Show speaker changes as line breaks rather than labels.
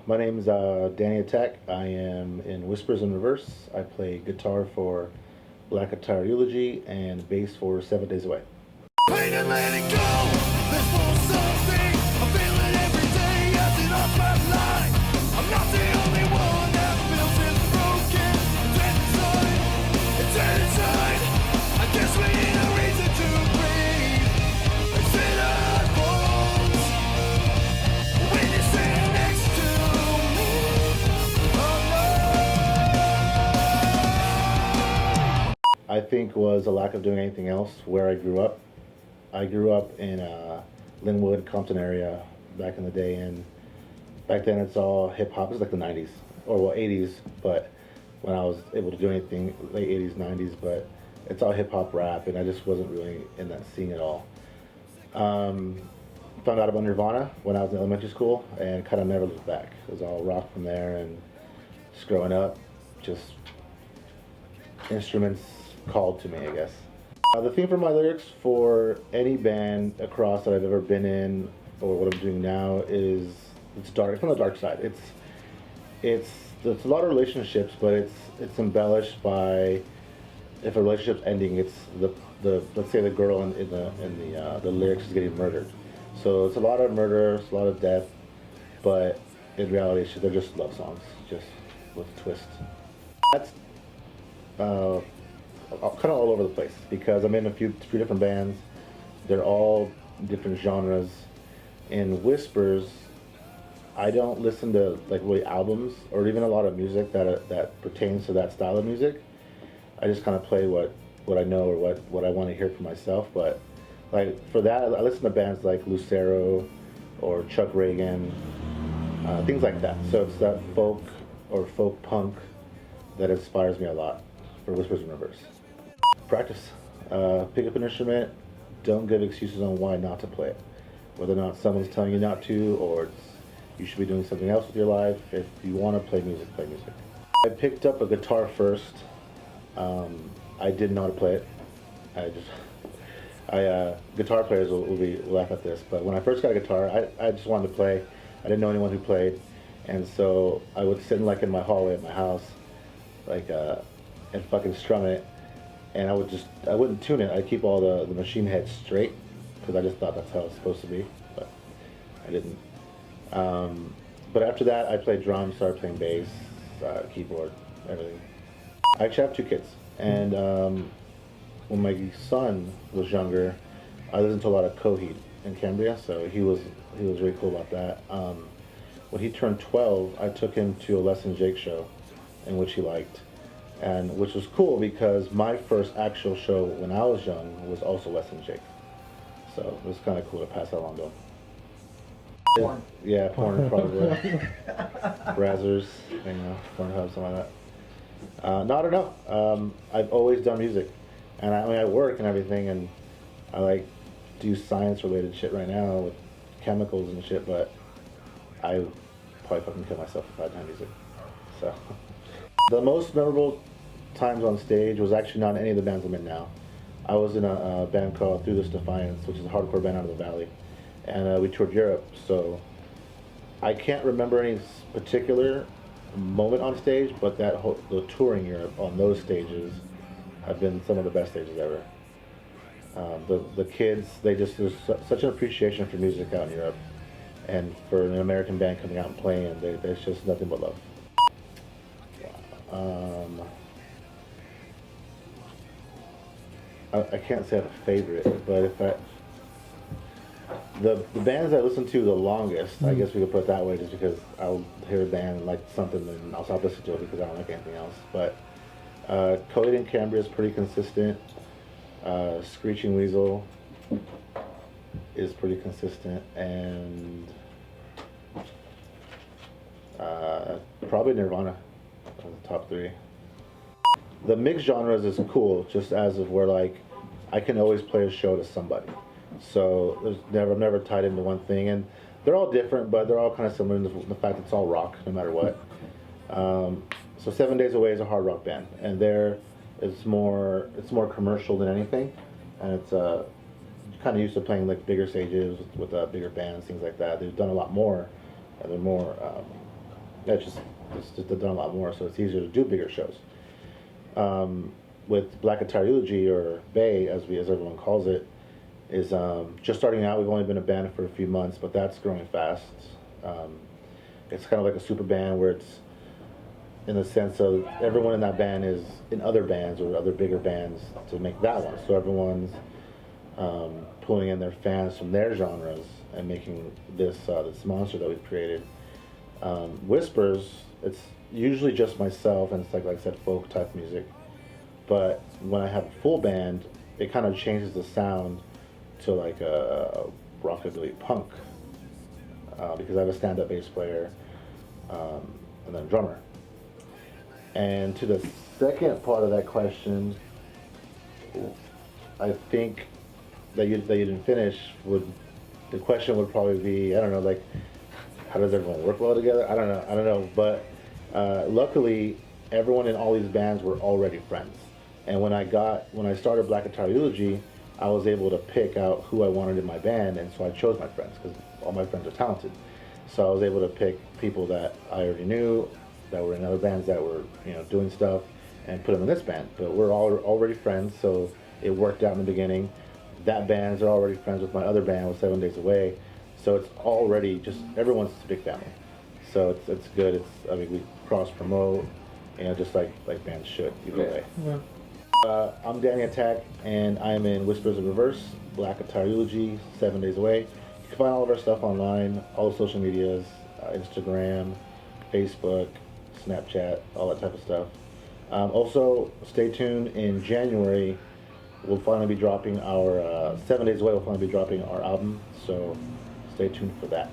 My name is Danny Attack. I am in Whispers in Reverse. I play guitar for Black Attire Eulogy and bass for 7 Days Away.
Pain and letting go. There's more something. I feel it every day as it off my line. I'm not the only one that feels it's broken. It's dead inside. I guess we need a reason to breathe. It's in our bones. When you stand next to me, oh no.
I think was a lack of doing anything else where I grew up. I grew up in Linwood, Compton area back in the day, and back then it's all hip hop. It's like the 90s, or well 80s, but when I was able to do anything, late 80s, 90s, but it's all hip hop rap, and I just wasn't really in that scene at all. Found out about Nirvana when I was in elementary school, and kind of never looked back. It was all rock from there, and just growing up, just instruments called to me, I guess. The theme for my lyrics for any band across that I've ever been in, or what I'm doing now, is it's dark. It's on the dark side. It's a lot of relationships, but it's embellished by if a relationship's ending, it's the let's say the girl in the lyrics is getting murdered. So it's a lot of murder, it's a lot of death, but in reality, they're just love songs, just with a twist. That's kind of all over the place because I'm in a few different bands. They're all different genres. In Whispers, I don't listen to like really albums or even a lot of music that pertains to that style of music. I just kind of play what I know or what I want to hear for myself. But like for that, I listen to bands like Lucero or Chuck Reagan, things like that. So it's that folk or folk punk that inspires me a lot for Whispers in Reverse. Practice. Pick up an instrument. Don't give excuses on why not to play it. Whether or not someone's telling you not to, or you should be doing something else with your life. If you want to play music, play music. I picked up a guitar first. I didn't know how to play it. Guitar players will laugh at this, but when I first got a guitar, I just wanted to play. I didn't know anyone who played, and so I would sit in my hallway at my house, and fucking strum it. And I wouldn't tune it. I'd keep all the machine heads straight because I just thought that's how it's supposed to be, but I didn't. But after that, I played drums, started playing bass, keyboard, everything. I actually have two kids, and when my son was younger, I listened to a lot of Coheed in Cambria, so he was really cool about that. When he turned 12, I took him to a Les and Jake show, in which he liked. And which was cool because my first actual show when I was young was also Les and Jake. So it was kind of cool to pass that along to him.
Porn.
Yeah, porn probably. Brazzers, Pornhub, something like that. No, I don't know. I've always done music. And I work and everything, and I do science-related shit right now with chemicals and shit, but I would probably fucking kill myself if I had done music. So. The most memorable times on stage was actually not any of the bands I'm in now. I was in a band called Through This Defiance, which is a hardcore band out of the Valley, and we toured Europe, so I can't remember any particular moment on stage, but the touring Europe on those stages have been some of the best stages ever. The kids, there's such an appreciation for music out in Europe, and for an American band coming out and playing, there's just nothing but love. I can't say I have a favorite, but the bands I listen to the longest, I guess we could put it that way, just because I'll hear a band and like something and I'll stop listening to it because I don't like anything else. But Coheed and Cambria is pretty consistent. Screeching Weasel is pretty consistent, and probably Nirvana. The top three. The mixed genres is cool, just as of where I can always play a show to somebody. So I'm never tied into one thing, and they're all different, but they're all kind of similar in the fact that it's all rock, no matter what. So 7 Days Away is a hard rock band, and it's more commercial than anything, and it's kind of used to playing bigger stages with bigger bands, things like that. They've done a lot more, and they're more That's just done a lot more, so it's easier to do bigger shows. With Black Attire Eulogy, or Bay as everyone calls it, is just starting out. We've only been a band for a few months, but that's growing fast. It's kind of like a super band where it's in the sense of everyone in that band is in other bands or other bigger bands to make that one. So everyone's pulling in their fans from their genres and making this monster that we've created. Whispers, it's usually just myself, and it's like I said, folk type music. But when I have a full band, it kind of changes the sound to like a rockabilly punk, because I have a stand-up bass player and then a drummer. And to the second part of that question, I think that you didn't finish. The question would probably be, I don't know, like, how does everyone work well together? I don't know. But luckily, everyone in all these bands were already friends. And when I started Black Attire Eulogy, I was able to pick out who I wanted in my band, and so I chose my friends because all my friends are talented. So I was able to pick people that I already knew, that were in other bands that were doing stuff, and put them in this band. But we're all already friends, so it worked out in the beginning. That bands are already friends with my other band, with 7 Days Away. So it's already just everyone's a big family. So it's good. We cross promote, just like bands should either way.
Yeah.
I'm Danny Attack, and I'm in Whispers in Reverse, Black Attire Eulogy, 7 Days Away. You can find all of our stuff online, all the social medias, Instagram, Facebook, Snapchat, all that type of stuff. Also, stay tuned. In January, we'll finally be dropping our 7 Days Away. We'll finally be dropping our album, so stay tuned for that.